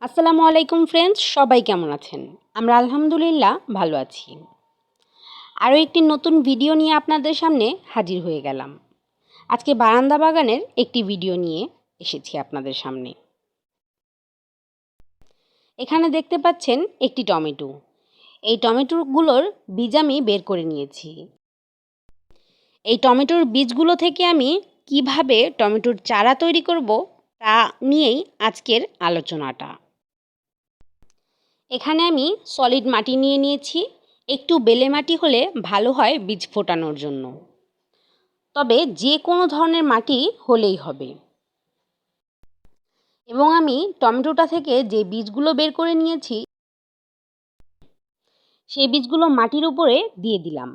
আসসালামু আলাইকুম ফ্রেন্ডস, সবাই কেমন আছেন? আমরা আলহামদুলিল্লাহ ভালো আছি। আরও একটি নতুন ভিডিও নিয়ে আপনাদের সামনে হাজির হয়ে গেলাম। আজকে বারান্দা বাগানের একটি ভিডিও নিয়ে এসেছি আপনাদের সামনে। এখানে দেখতে পাচ্ছেন একটি টমেটো। এই টমেটোগুলোর বীজ আমি বের করে নিয়েছি। এই টমেটোর বীজগুলো থেকে আমি কিভাবে টমেটোর চারা তৈরি করব তা নিয়েই আজকের আলোচনাটা। এখানে আমি সলিড মাটি নিয়ে নিয়েছি। একটু বেলে মাটি হলে ভালো হয় বীজ ফোটানোর জন্য, তবে যে কোনো ধরনের মাটি হলেই হবে। এবং আমি টমেটোটা থেকে যে বীজগুলো বের করে নিয়েছি সেই বীজগুলো মাটির উপরে দিয়ে দিলাম।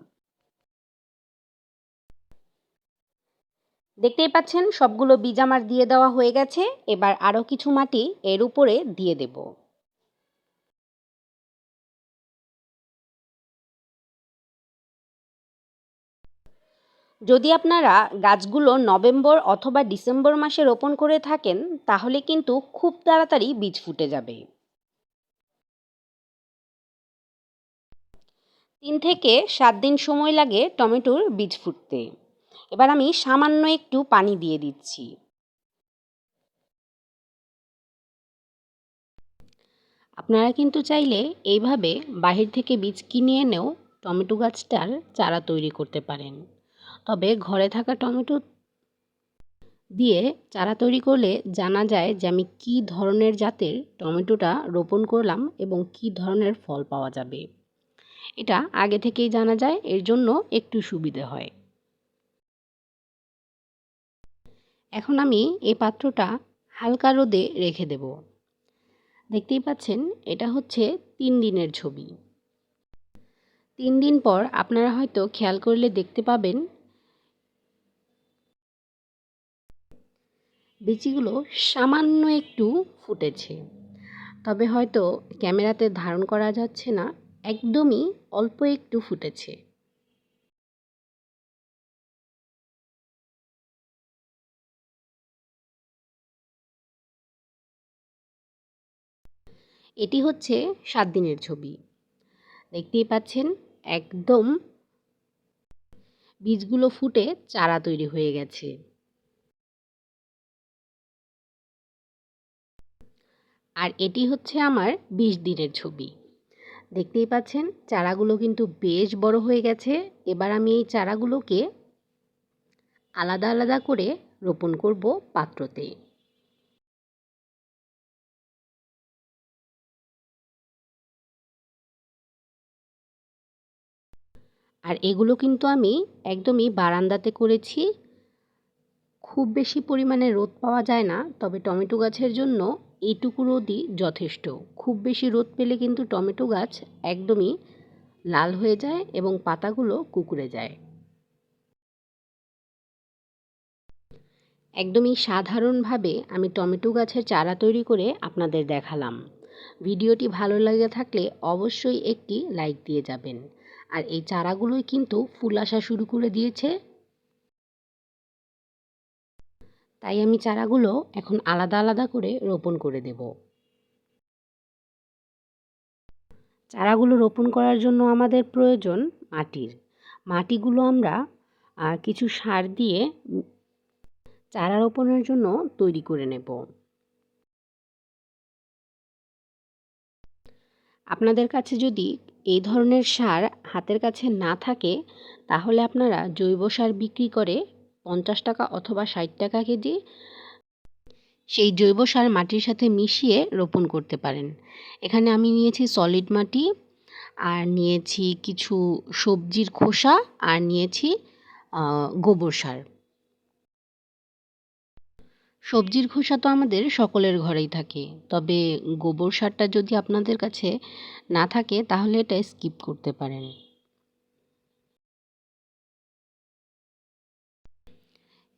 দেখতেই পাচ্ছেন সবগুলো বীজ আমার দিয়ে দেওয়া হয়ে গেছে। এবার আরও কিছু মাটি এর উপরে দিয়ে দেব। যদি আপনারা গাছগুলো নভেম্বর অথবা ডিসেম্বর মাসে রোপণ করে থাকেন তাহলে কিন্তু খুব তাড়াতাড়ি বীজ ফুটে যাবে। ৩ থেকে ৭ দিন সময় লাগে টমেটোর বীজ ফুটতে। এবার আমি সামান্য একটু পানি দিয়ে দিচ্ছি। আপনারা কিন্তু চাইলে এইভাবে বাহির থেকে বীজ কিনে এনেও টমেটো গাছটার চারা তৈরি করতে পারেন। তবে ঘরে থাকা টমেটো দিয়ে চারা তৈরি করলে জানা যায় যে আমি কী ধরনের জাতের টমেটোটা রোপণ করলাম এবং কী ধরনের ফল পাওয়া যাবে। এটা আগে থেকেই জানা যায়, এর জন্য একটু সুবিধে হয়। এখন আমি এই পাত্রটা হালকা রোদে রেখে দেব। দেখতেই পাচ্ছেন এটা হচ্ছে ৩ দিনের ছবি। ৩ দিন পর আপনারা হয়তো খেয়াল করলে দেখতে পাবেন বিচিগুলো সামান্য একটু ফুটেছে। তবে হয়তো ক্যামেরাতে ধারণ করা যাচ্ছে না, একদমই অল্প একটু ফুটেছে। এটি হচ্ছে ৭ দিনের ছবি। দেখতেই পাচ্ছেন একদম বীজগুলো ফুটে চারা তৈরি হয়ে গেছে। আর এটি হচ্ছে আমার ২০ দিনের ছবি। দেখতেই পাচ্ছেন চারাগুলো কিন্তু বেশ বড় হয়ে গেছে। এবার আমি এই চারাগুলোকে আলাদা আলাদা করে রোপণ করব পাত্রতে। আর এগুলো কিন্তু আমি একদমই বারান্দাতে করেছি। খুব বেশি পরিমাণে রোদ পাওয়া যায় না, তবে টমেটো গাছের জন্য এইটুকু রোদই যথেষ্ট। খুব বেশি রোদ পেলে কিন্তু টমেটো গাছ একদমই লাল হয়ে যায় এবং পাতাগুলো কুঁকড়ে যায়। একদমই সাধারণভাবে আমি টমেটো গাছের চারা তৈরি করে আপনাদের দেখালাম। ভিডিওটি ভালো লেগে থাকলে অবশ্যই একটি লাইক দিয়ে যাবেন। আর এই চারাগুলোই কিন্তু ফুল আসা শুরু করে দিয়েছে, তাই আমি চারাগুলো এখন আলাদা আলাদা করে রোপণ করে দেব। চারাগুলো রোপণ করার জন্য আমাদের প্রয়োজন মাটির। মাটিগুলো আমরা কিছু সার দিয়ে চারা রোপণের জন্য তৈরি করে নেব। আপনাদের কাছে যদি এই ধরনের সার হাতের কাছে না থাকে তাহলে আপনারা জৈব সার বিক্রি করে ৫০ টাকা অথবা ৬০ টাকা কেজি সেই জৈব সার মাটির সাথে মিশিয়ে রোপণ করতে পারেন। এখানে আমি নিয়েছি সলিড মাটি, আর নিয়েছি কিছু সবজির খোসা, আর নিয়েছি গোবর সার। সবজির খোসা তো আমাদের সকলের ঘরেই থাকে, তবে গোবর সারটা যদি আপনাদের কাছে না থাকে তাহলে এটা স্কিপ করতে পারেন।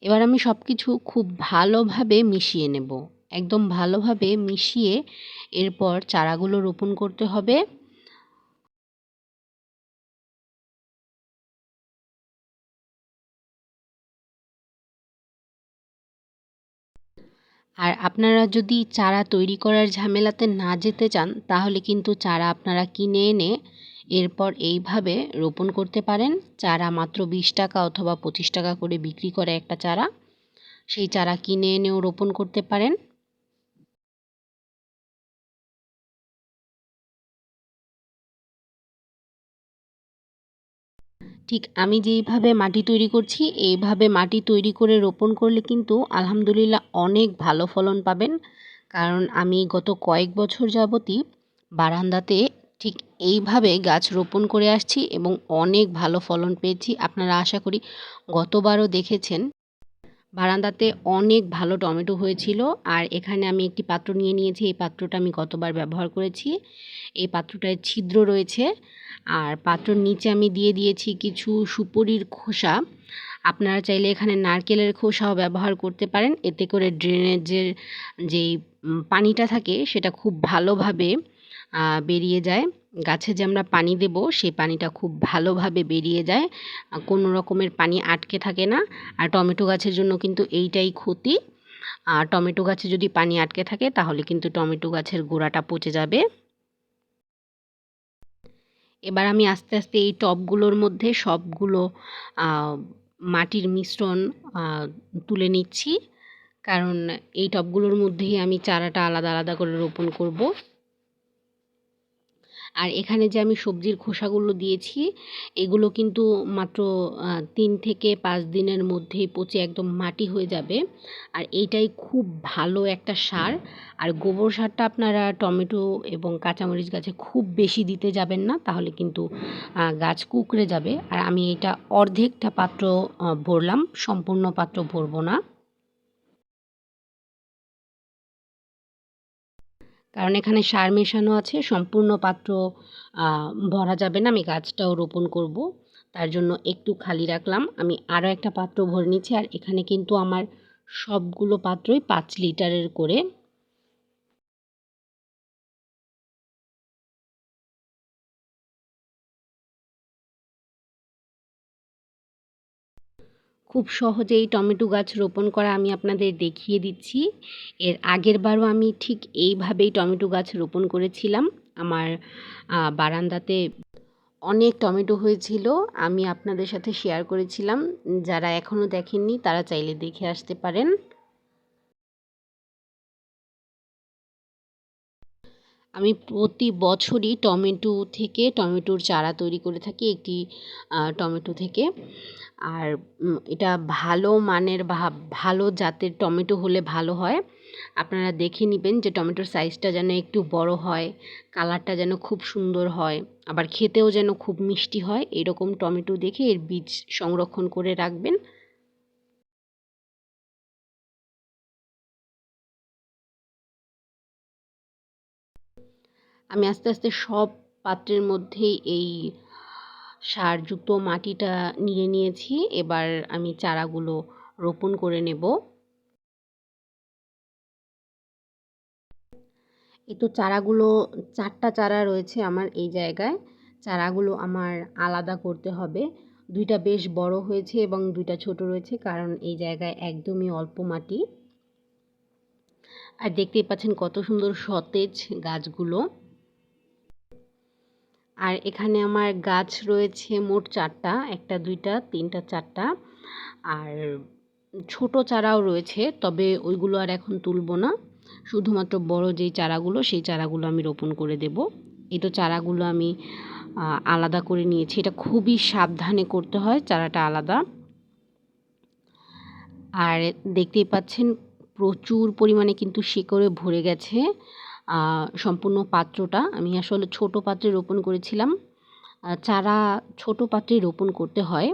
এবার আমি সব কিছু খুব ভালোভাবে মিশিয়ে নেব। একদম ভালোভাবে মিশিয়ে এরপর চারাগুলো রোপণ করতে হবে। আর আপনারা যদি চারা তৈরি করার ঝামেলাতে না যেতে চান তাহলে কিন্তু চারা আপনারা কিনে এনে এরপর এইভাবে রোপণ করতে পারেন। চারা মাত্র 20 টাকা অথবা 25 টাকা করে বিক্রি করে একটা চারা। সেই চারা কিনে এনেও রোপণ করতে পারেন। ঠিক আমি যেইভাবে মাটি তৈরি করছি এইভাবে মাটি তৈরি করে রোপণ করলে কিন্তু আলহামদুলিল্লাহ অনেক ভালো ফলন পাবেন। কারণ আমি গত কয়েক বছর যাবতই বারান্দাতে ঠিক এইভাবে গাছ রোপণ করে আসছি এবং অনেক ভালো ফলন পেয়েছি। আপনারা আশা করি গতবারও দেখেছেন বারান্দাতে অনেক ভালো টমেটো হয়েছিল। আর এখানে আমি একটি পাত্র নিয়ে নিয়েছি। এই পাত্রটা আমি গতবার ব্যবহার করেছি। এই পাত্রটায় ছিদ্র রয়েছে। আর পাত্রর নিচে আমি দিয়ে দিয়েছি কিছু সুপারির খোসা। আপনারা চাইলে এখানে নারকেলের খোসাও ব্যবহার করতে পারেন। এতে করে ড্রেনেজের যেই পানিটা থাকে সেটা খুব ভালোভাবে বেরিয়ে যায়। গাছে যে আমরা পানি দেব সেই পানিটা খুব ভালোভাবে বেরিয়ে যায়। কোনো রকমের পানি আটকে থাকে না। আর টমেটো গাছের জন্য কিন্তু এইটাই ক্ষতি। আর টমেটো গাছে যদি পানি আটকে থাকে তাহলে কিন্তু টমেটো গাছের গোড়াটা পচে যাবে। এবার আমি আস্তে আস্তে এই টবগুলোর মধ্যে সবগুলো মাটির মিশ্রণ তুলে নিচ্ছি। কারণ এই টবগুলোর মধ্যেই আমি চারাটা আলাদা আলাদা করে রোপণ করব। আর এখানে যে আমি সবজির খোসাগুলো দিয়েছি এগুলো কিন্তু মাত্র 3 থেকে 5 দিনের মধ্যেই পচে একদম মাটি হয়ে যাবে। আর এইটাই খুব ভালো একটা সার। আর গোবর সারটা আপনারা টমেটো এবং কাঁচামরিচ গাছে খুব বেশি দিতে যাবেন না, তাহলে কিন্তু গাছ কুঁকড়ে যাবে। আর আমি এটা অর্ধেকটা পাত্র ভরলাম, সম্পূর্ণ পাত্র ভরবো না। কারণ এখানে সার মেশানো আছে, সম্পূর্ণ পাত্র ভরা যাবে না, আমি গাছটাও রোপণ করব। তার জন্য একটু খালি রাখলাম। আমি আরও একটা পাত্র ভরে নিচ্ছি। আর এখানে কিন্তু আমার সবগুলো পাত্রই 5 লিটারের করে। খুব সহজেই টমেটো গাছ রোপণ করা আমি আপনাদের দেখিয়ে দিচ্ছি। এর আগের বারও আমি ঠিক এইভাবেই টমেটো গাছ রোপণ করেছিলাম। আমার বারান্দাতে অনেক টমেটো হয়েছিল, আমি আপনাদের সাথে শেয়ার করেছিলাম। যারা এখনও দেখেননি তারা চাইলে দেখে আসতে পারেন। আমি প্রতি বছরই টমেটোর চারা তৈরি করে থাকি একটি টমেটো থেকে। আর এটা ভালো মানের বা ভালো জাতের টমেটো হলে ভালো হয়। আপনারা দেখে নেবেন যে টমেটোর সাইজটা যেন একটু বড় হয়, কালারটা যেন খুব সুন্দর হয়, আবার খেতেও যেন খুব মিষ্টি হয়। এরকম টমেটো দেখে এর বীজ সংরক্ষণ করে রাখবেন। আমি আস্তে আস্তে সব পাত্রের মধ্যেই এই সারযুক্ত মাটিটা নিয়ে নিয়েছি। এবার আমি চারাগুলো রোপণ করে নেব। এই তো চারাগুলো 4টা চারা রয়েছে আমার এই জায়গায়। চারাগুলো আমার আলাদা করতে হবে। 2টা বেশ বড় হয়েছে এবং 2টা ছোট রয়েছে, কারণ এই জায়গায় একদমই অল্প মাটি। আর দেখতেই পাচ্ছেন কত সুন্দর সতেজ গাছগুলো। আর এখানে আমার গাছ রয়েছে মোট 4টা, 1টা 2টা 3টা 4টা। আর ছোট চারাও রয়েছে, তবে ওইগুলো আর এখন তুলব না। শুধুমাত্র বড় যেই চারাগুলো সেই চারাগুলো আমি রোপণ করে দেব। এই তো চারাগুলো আমি আলাদা করে নিয়েছি। এটা খুবই সাবধানে করতে হয় চারাটা আলাদা। আর দেখতেই পাচ্ছেন প্রচুর পরিমাণে কিন্তু শিকড়ে ভরে গেছে সম্পূর্ণ পাত্রটা। আমি আসলে ছোট পাত্রে রোপণ করেছিলাম। চারা ছোট পাত্রে রোপণ করতে হয়।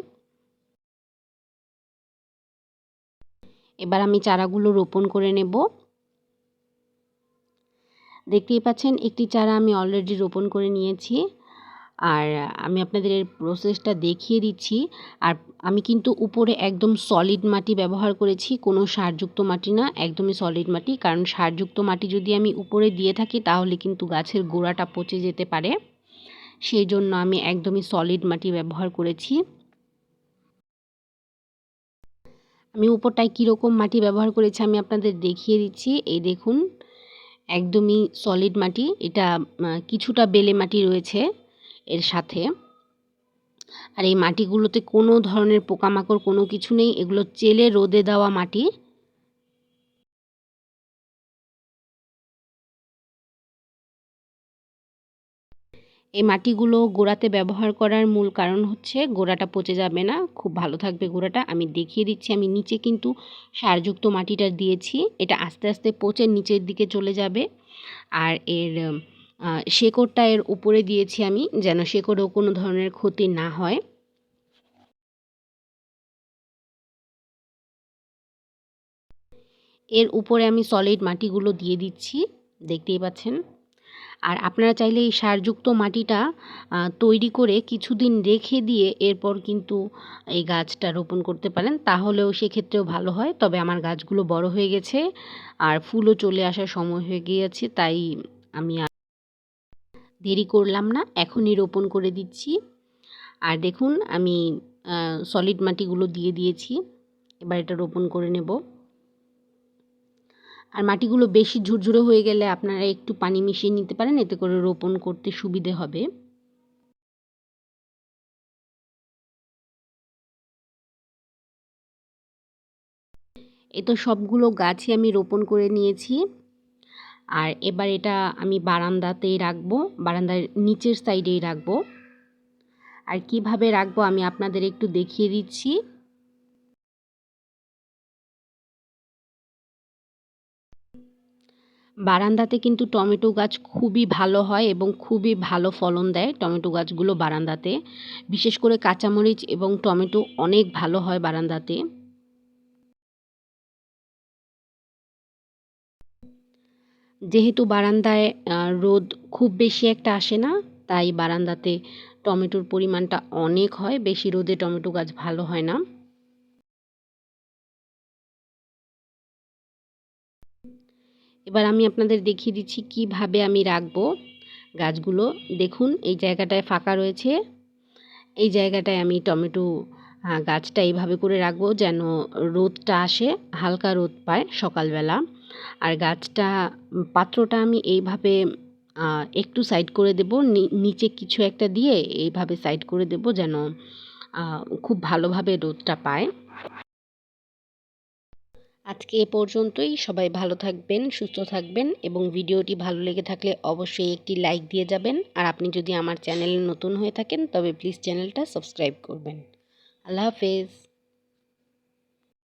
এবার আমি চারাগুলো রোপণ করে নেব। দেখতেই পাচ্ছেন একটি চারা আমি অলরেডি রোপণ করে নিয়েছি। আর আমি আপনাদের এর প্রসেসটা দেখিয়ে দিচ্ছি। আর আমি কিন্তু উপরে একদম সলিড মাটি ব্যবহার করেছি, কোনো সারযুক্ত মাটি না, একদমই সলিড মাটি। কারণ সারযুক্ত মাটি যদি আমি উপরে দিয়ে থাকি তাহলে কিন্তু গাছের গোড়াটা পচে যেতে পারে। সেই জন্য আমি একদমই সলিড মাটি ব্যবহার করেছি। আমি উপরটায় কীরকম মাটি ব্যবহার করেছি আমি আপনাদের দেখিয়ে দিচ্ছি। এই দেখুন, একদমই সলিড মাটি। এটা কিছুটা বেলে মাটি রয়েছে এর সাথে। আর এই মাটিগুলোতে কোনো ধরনের পোকামাকড় কোনো কিছু নেই, এগুলো চেলে রোদে দেওয়া মাটি। এই মাটিগুলো গোড়াতে ব্যবহার করার মূল কারণ হচ্ছে গোড়াটা পচে যাবে না, খুব ভালো থাকবে গোড়াটা। আমি দেখিয়ে দিচ্ছি, আমি নিচে কিন্তু সারযুক্ত মাটিটা দিয়েছি, এটা আস্তে আস্তে পচে নিচের দিকে চলে যাবে। আর এর শেকড়টা এর উপরে দিয়েছি আমি, যেন শেকড়েও কোনো ধরনের ক্ষতি না হয়। এর উপরে আমি সলিড মাটিগুলো দিয়ে দিচ্ছি, দেখতেই পাচ্ছেন। আর আপনারা চাইলে এই সারযুক্ত মাটিটা তৈরি করে কিছুদিন রেখে দিয়ে এরপর কিন্তু এই গাছটা রোপণ করতে পারেন, তাহলেও সেক্ষেত্রেও ভালো হয়। তবে আমার গাছগুলো বড় হয়ে গেছে আর ফুলও চলে আসার সময় হয়ে গিয়েছে, তাই আমি আর দেরি করলাম না, এখনই রোপণ করে দিচ্ছি। আর দেখুন আমি সলিড মাটিগুলো দিয়ে দিয়েছি, এবার এটা রোপণ করে নেব। আর মাটিগুলো বেশি ঝুরঝুরে হয়ে গেলে আপনারা একটু পানি মিশিয়ে নিতে পারেন, এতে করে রোপণ করতে সুবিধে হবে। এই তো সবগুলো গাছই আমি রোপণ করে নিয়েছি। আর এবার এটা আমি বারান্দাতেই রাখবো, বারান্দার নিচের সাইডেই রাখবো। আর কিভাবে রাখবো আমি আপনাদের একটু দেখিয়ে দিচ্ছি। বারান্দাতে কিন্তু টমেটো গাছ খুবই ভালো হয় এবং খুবই ভালো ফলন দেয় টমেটো গাছগুলো বারান্দাতে। বিশেষ করে কাঁচামরিচ এবং টমেটো অনেক ভালো হয় বারান্দাতে। যেহেতু বারান্দায় রোদ খুব বেশি একটা আসে না, তাই বারান্দাতে টমেটোর পরিমাণটা অনেক হয়, বেশি রোদে টমেটো গাছ ভালো হয় না। এবার আমি আপনাদের দেখিয়ে দিচ্ছি কিভাবে আমি রাখবো গাছগুলো। দেখুন এই জায়গাটায় ফাঁকা রয়েছে, এই জায়গাটায় আমি টমেটো গাছটা এইভাবে করে রাখবো যেন রোদটা আসে, হালকা রোদ পায় সকালবেলা। আর গাছটা পাত্রটা আমি এইভাবে একটু সাইড করে দেব, নিচে কিছু একটা দিয়ে এইভাবে সাইড করে দেব যেন খুব ভালোভাবে রোদটা পায়। আজকে এ পর্যন্তই। সবাই ভালো থাকবেন, সুস্থ থাকবেন এবং ভিডিওটি ভালো লেগে থাকলে অবশ্যই একটি লাইক দিয়ে যাবেন। আর আপনি যদি আমার চ্যানেলে নতুন হয়ে থাকেন তবে প্লিজ চ্যানেলটা সাবস্ক্রাইব করবেন। আল্লাহ হাফেজ।